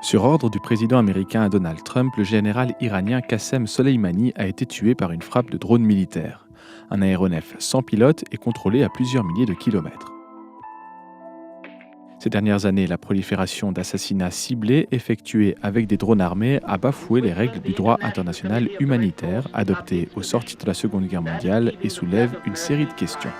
Sur ordre du président américain Donald Trump, le général iranien Qassem Soleimani a été tué par une frappe de drone militaire. Un aéronef sans pilote est contrôlé à plusieurs milliers de kilomètres. Ces dernières années, la prolifération d'assassinats ciblés effectués avec des drones armés a bafoué les règles du droit international humanitaire adoptées au sortir de la Seconde Guerre mondiale et soulève une série de questions.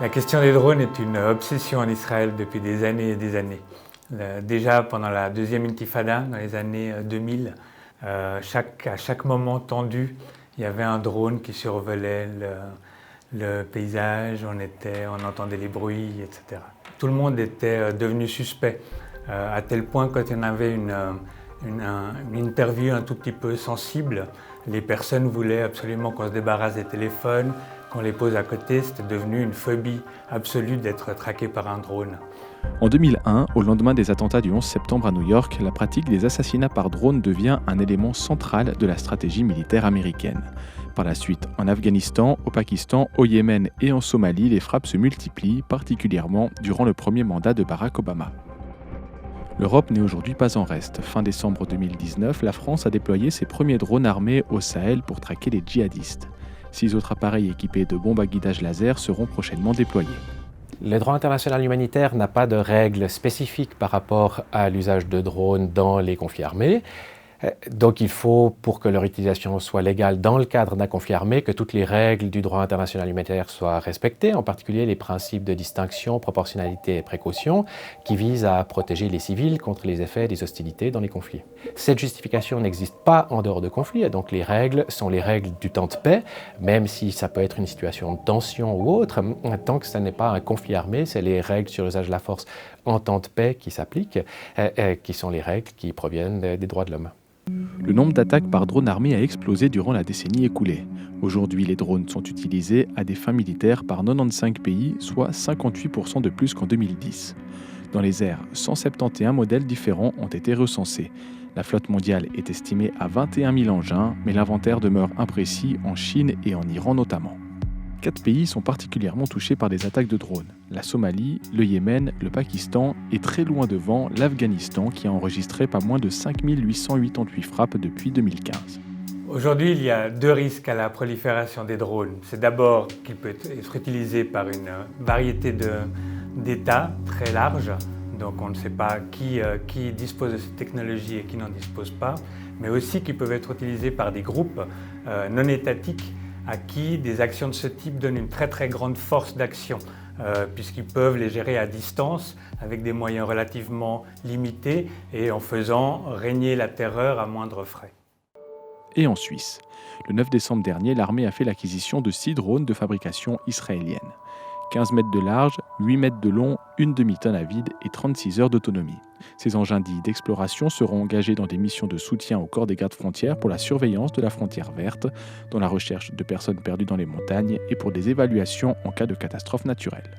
La question des drones est une obsession en Israël depuis des années et des années. Déjà pendant la deuxième intifada, dans les années 2000, à chaque moment tendu, il y avait un drone qui survolait le paysage, on entendait les bruits, etc. Tout le monde était devenu suspect, à tel point que quand on avait une interview un tout petit peu sensible, les personnes voulaient absolument qu'on se débarrasse des téléphones, qu'on les pose à côté. C'était devenu une phobie absolue d'être traqué par un drone. En 2001, au lendemain des attentats du 11 septembre à New York, la pratique des assassinats par drone devient un élément central de la stratégie militaire américaine. Par la suite, en Afghanistan, au Pakistan, au Yémen et en Somalie, les frappes se multiplient, particulièrement durant le premier mandat de Barack Obama. L'Europe n'est aujourd'hui pas en reste. Fin décembre 2019, la France a déployé ses premiers drones armés au Sahel pour traquer les djihadistes. 6 autres appareils équipés de bombes à guidage laser seront prochainement déployés. Le droit international humanitaire n'a pas de règles spécifiques par rapport à l'usage de drones dans les conflits armés. Donc il faut, pour que leur utilisation soit légale dans le cadre d'un conflit armé, que toutes les règles du droit international humanitaire soient respectées, en particulier les principes de distinction, proportionnalité et précaution, qui visent à protéger les civils contre les effets des hostilités dans les conflits. Cette justification n'existe pas en dehors de conflits, et donc les règles sont les règles du temps de paix, même si ça peut être une situation de tension ou autre, tant que ce n'est pas un conflit armé, c'est les règles sur l'usage de la force en temps de paix qui s'appliquent, qui sont les règles qui proviennent des droits de l'homme. Le nombre d'attaques par drone armé a explosé durant la décennie écoulée. Aujourd'hui, les drones sont utilisés à des fins militaires par 95 pays, soit 58% de plus qu'en 2010. Dans les airs, 171 modèles différents ont été recensés. La flotte mondiale est estimée à 21 000 engins, mais l'inventaire demeure imprécis en Chine et en Iran notamment. 4 pays sont particulièrement touchés par des attaques de drones. La Somalie, le Yémen, le Pakistan et très loin devant l'Afghanistan qui a enregistré pas moins de 5 888 frappes depuis 2015. Aujourd'hui, il y a 2 risques à la prolifération des drones. C'est d'abord qu'il peut être utilisé par une variété d'États très large. Donc on ne sait pas qui dispose de cette technologie et qui n'en dispose pas. Mais aussi qu'ils peuvent être utilisés par des groupes non étatiques à qui des actions de ce type donnent une très très grande force d'action, puisqu'ils peuvent les gérer à distance avec des moyens relativement limités et en faisant régner la terreur à moindre frais. Et en Suisse, le 9 décembre dernier, l'armée a fait l'acquisition de 6 drones de fabrication israélienne. 15 mètres de large, 8 mètres de long, une demi-tonne à vide et 36 heures d'autonomie. Ces engins dits d'exploration seront engagés dans des missions de soutien au corps des gardes-frontières pour la surveillance de la frontière verte, dans la recherche de personnes perdues dans les montagnes et pour des évaluations en cas de catastrophe naturelle.